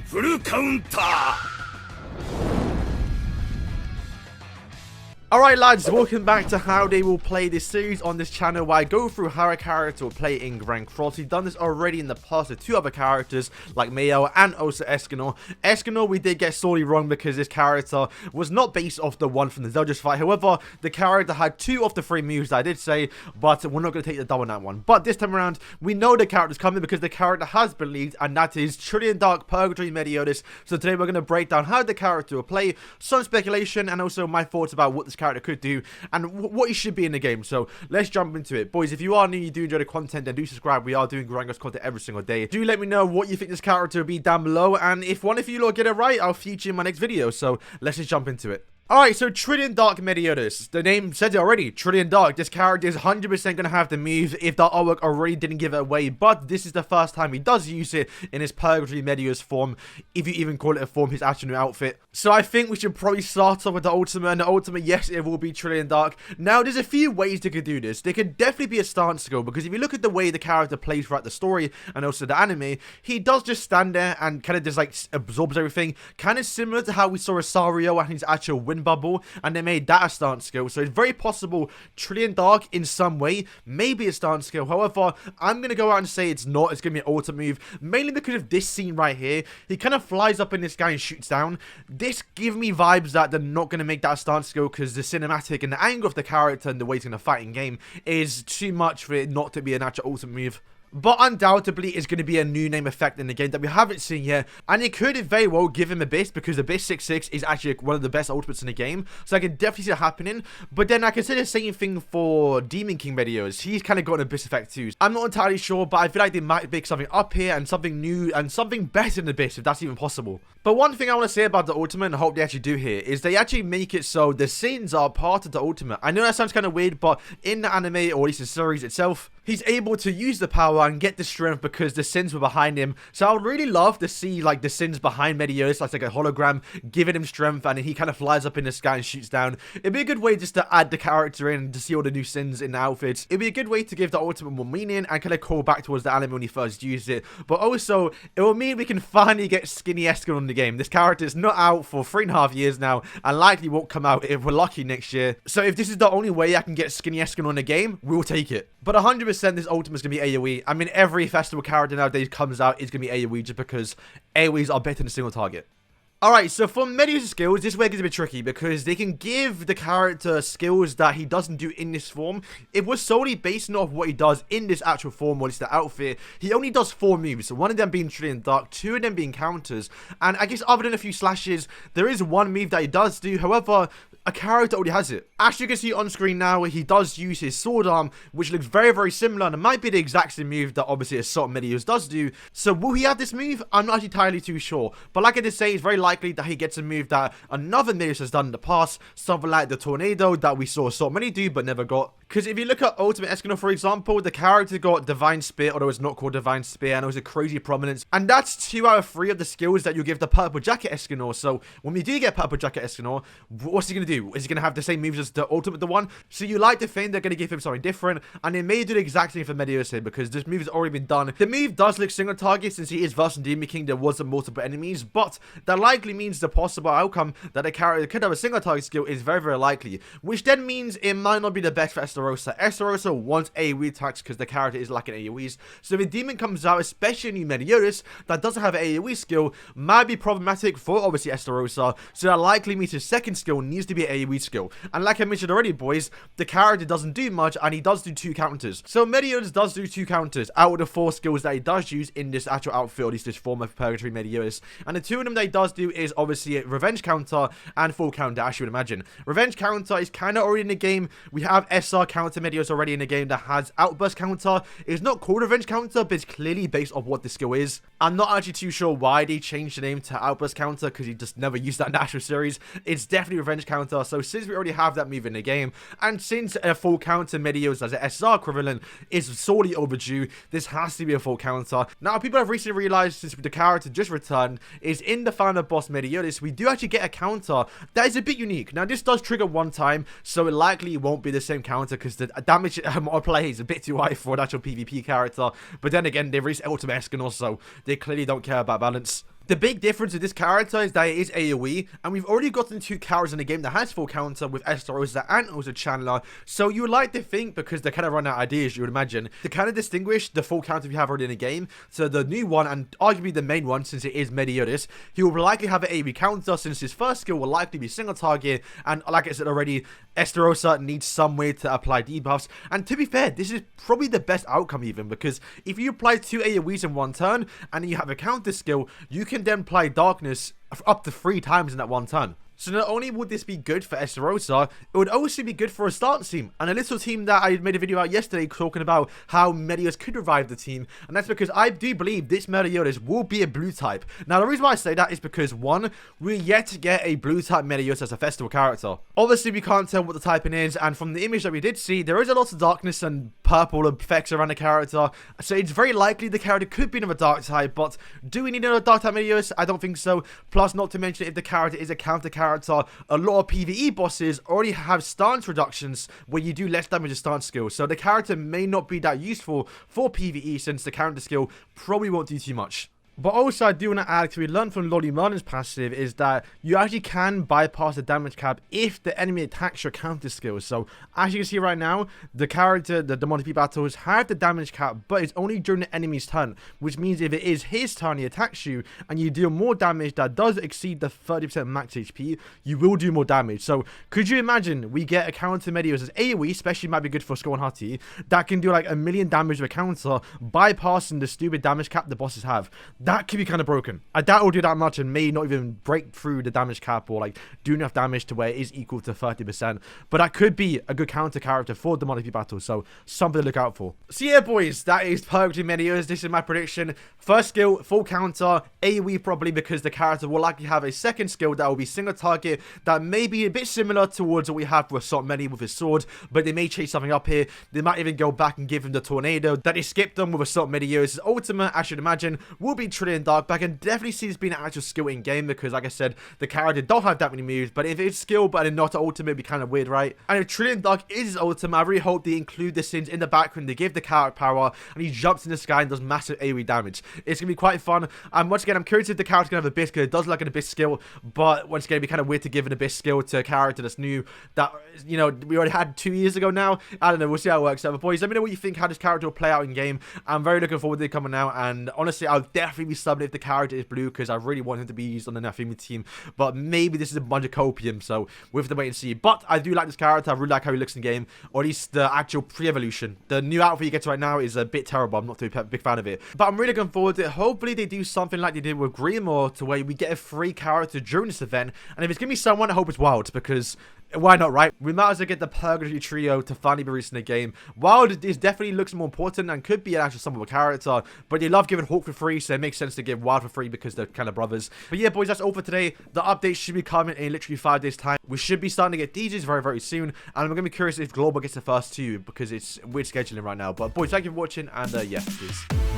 フルカウンター Alright lads, welcome back to how they will play this series on this channel where I go through how a character will play in Grand Cross. We've done this already in the past with two other characters like Mayo and also Escanor. Escanor we did get sorely wrong because this character was not based off the one from the Zeldris fight. However, the character had 2 of the 3 moves that I did say, but we're not going to take the double on that one. But this time around, we know the character's coming because the character has been leaked, and that is Trillion Dark Purgatory Meliodas. So today we're going to break down how the character will play, some speculation, and also my thoughts about what this character could do and what he should be in the game. So let's jump into it. Boys, if you are new, you do enjoy the content, then do subscribe. We are doing Grand Cross content every single day. Do let me know what you think this character will be down below, and if one of you lot get it right, I'll feature in my next video. So let's just jump into it. Alright, so Trillion Dark Meliodas. The name says it already. Trillion Dark. This character is 100% going to have the move if the artwork already didn't give it away. But this is the first time he does use it in his Purgatory Meliodas form. If you even call it a form, his actual new outfit. So I think we should probably start off with the ultimate. And the ultimate, yes, it will be Trillion Dark. Now, there's a few ways they could do this. They could definitely be a stance skill. Because if you look at the way the character plays throughout the story and also the anime, he does just stand there and kind of just like absorbs everything. Kind of similar to how we saw Rosario and his actual wind bubble. And they made that a stance skill, so it's very possible Trillion Dark in some way may be a stance skill. However, I'm going to go out and say it's not. It's going to be an ultimate move, mainly because of this scene right here. He kind of flies up in this guy and shoots down. This gives me vibes that they're not going to make that a stance skill because the cinematic and the angle of the character and the way he's going to fight in game is too much for it not to be an actual ultimate move. But undoubtedly, it's going to be a new name effect in the game that we haven't seen yet. And it could very well give him Abyss because Abyss 6-6 is actually one of the best ultimates in the game. So I can definitely see that happening. But then I can say the same thing for Demon King Meliodas. He's kind of got an Abyss effect too. I'm not entirely sure, but I feel like they might make something up here and something new and something better than Abyss if that's even possible. But one thing I want to say about the ultimate, and I hope they actually do here, is they actually make it so the sins are part of the ultimate. I know that sounds kind of weird, but in the anime, or at least the series itself, he's able to use the power and get the strength because the sins were behind him. So I would really love to see like the sins behind Meliodas, like a hologram, giving him strength, and he kind of flies up in the sky and shoots down. It'd be a good way just to add the character in to see all the new sins in the outfits. It'd be a good way to give the ultimate more meaning and kind of call back towards the anime when he first used it. But also, it will mean we can finally get Skinny Escanor in the game. This character is not out for 3.5 years now and likely won't come out if we're lucky next year. So if this is the only way I can get Skinny Escanor in the game, we'll take it. But 100% this ultimate is going to be AoE. I mean, every festival character nowadays comes out is going to be AoE just because AoEs are better than a single target. Alright, so for Meliodas' skills, this way gets a bit tricky because they can give the character skills that he doesn't do in this form. It was solely based off what he does in this actual form, or it's the outfit. He only does 4 moves, one of them being Trillion Dark, 2 of them being counters, and I guess other than a few slashes, there is one move that he does do. However, a character already has it. As you can see on screen now, he does use his sword arm, which looks very, very similar, and it might be the exact same move that obviously Assault Meliodas does do. So will he have this move? I'm not entirely too sure. But like I did say, it's very likely that he gets a move that another Meliodas has done in the past, something like the Tornado that we saw Assault Meliodas do but never got. Because if you look at Ultimate Escanor, for example, the character got Divine Spear, although it's not called Divine Spear, and it was a crazy prominence. And that's 2 out of 3 of the skills that you give the Purple Jacket Escanor. So when we do get Purple Jacket Escanor, what's he going to do? Is he going to have the same moves as the Ultimate the one? So you like to think they're going to give him something different, and they may do the exact same for Meliodas here because this move has already been done. The move does look single target since he is versing Demon King. There wasn't multiple enemies, but that likely means the possible outcome that a character could have a single target skill is very, very likely, which then means it might not be the best for Estarossa. Estarossa wants AoE attacks because the character is lacking AoEs. So if a demon comes out, especially a new Meliodas that doesn't have an AoE skill, might be problematic for obviously Estarossa. So that likely means his second skill needs to be an AoE skill. And like I mentioned already, boys, the character doesn't do much and he does do 2 counters. So Meliodas does do 2 counters out of the 4 skills that he does use in this actual outfit, or at least this form of Purgatory Meliodas. And the 2 of them that he does do is obviously a Revenge counter and full counter, as you would imagine. Revenge counter is kind of already in the game. We have SR counter Meliodas already in the game that has Outburst counter. It's not called Revenge counter, but it's clearly based off what the skill is. I'm not actually too sure why they changed the name to Outburst counter because he just never used that in the actual series. It's definitely Revenge counter. So since we already have that move in the game, and since a full counter Meliodas as an SR equivalent is sorely overdue, this has to be a full counter. Now, people have recently realized since the character just returned is in the final boss Meliodas, we do actually get a counter that is a bit unique. Now, this does trigger one time, so it likely won't be the same counter because the damage multiplier is a bit too high for an actual PvP character. But then again, they released Ultimate Escanor, so they clearly don't care about balance. The big difference with this character is that it is AoE, and we've already gotten 2 characters in the game that has full counter with SDSGC and also Chandler, so you would like to think, because they kind of run out of ideas, you would imagine, to kind of distinguish the full counter we have already in the game, so the new one, and arguably the main one since it is Meliodas, he will likely have an AoE counter since his first skill will likely be single target, and like I said already, SDSGC needs some way to apply debuffs, and to be fair, this is probably the best outcome even, because if you apply 2 AoEs in one turn, and then you have a counter skill, you can then apply darkness up to 3 times in that one turn. So not only would this be good for SDSGC, it would also be good for a stance team. And a little team that I made a video out yesterday talking about how Meliodas could revive the team. And that's because I do believe this Meliodas will be a blue type. Now the reason why I say that is because 1, we're yet to get a blue type Meliodas as a festival character. Obviously we can't tell what the typing is, and from the image that we did see, there is a lot of darkness and purple effects around the character. So it's very likely the character could be another dark type, but do we need another dark type Meliodas? I don't think so. Plus, not to mention, if the character is a counter character, a lot of PvE bosses already have stance reductions where you do less damage with stance skill, so the character may not be that useful for PvE since the counter skill probably won't do too much. But also, I do want to add, because we learned from Lolly Merlin's passive, is that you actually can bypass the damage cap if the enemy attacks your counter skills. So, as you can see right now, the character, the Demon King battles, have the damage cap, but it's only during the enemy's turn. Which means if it is his turn, he attacks you, and you deal more damage that does exceed the 30% max HP, you will do more damage. So, could you imagine we get a counter Meliodas as AoE, especially might be good for Skull and Hutty, that can do like 1 million damage with a counter, bypassing the stupid damage cap the bosses have. That could be kind of broken. I doubt it'll do that much and may not even break through the damage cap or like do enough damage to where it is equal to 30%. But that could be a good counter character for the Demon King battle, so something to look out for. So yeah, boys, that is Purgatory Meliodas. This is my prediction. First skill, full counter, AoE probably, because the character will likely have a second skill that will be single target that may be a bit similar towards what we have with Assault Meli with his sword, but they may change something up here. They might even go back and give him the tornado that they skipped them with Assault Meliodas' ultimate, I should imagine, will be Trillion Dark, but I can definitely see this being an actual skill in game because, like I said, the character don't have that many moves. But if it's skill but not ultimate, it'd be kind of weird, right? And if Trillion Dark is his ultimate, I really hope they include the sins in the background. They give the character power, and he jumps in the sky and does massive AoE damage. It's gonna be quite fun. And once again, I'm curious if the character's gonna have Abyss, because it does look like an Abyss skill. But once again, it'd be kind of weird to give an Abyss skill to a character that's new. That, you know, we already had 2 years ago now. I don't know. We'll see how it works out. But boys, let me know what you think, how this character will play out in game. I'm very looking forward to it coming out. And honestly, I'll definitely be subbing if the character is blue, because I really want him to be used on the Nafimi team. But maybe this is a bunch of copium, so we have to wait and see. But I do like this character. I really like how he looks in game, or at least the actual pre-evolution. The new outfit he gets right now is a bit terrible. I'm not too big fan of it, but I'm really looking forward to it. Hopefully they do something like they did with Grimoire, to where we get a free character during this event. And if it's gonna be someone, I hope it's Wild, because why not, right? We might as well get the Purgatory trio to finally be released in the game. Wild is definitely looks more important and could be an actual sum of a character, but they love giving Hawk for free, so it makes sense to give Wild for free because they're kind of brothers. But yeah, boys, that's all for today. The update should be coming in literally 5 days time. We should be starting to get DJs very, very soon, and I'm gonna be curious if Global gets the first 2, because it's weird scheduling right now. But boys, thank you for watching, and yeah, peace.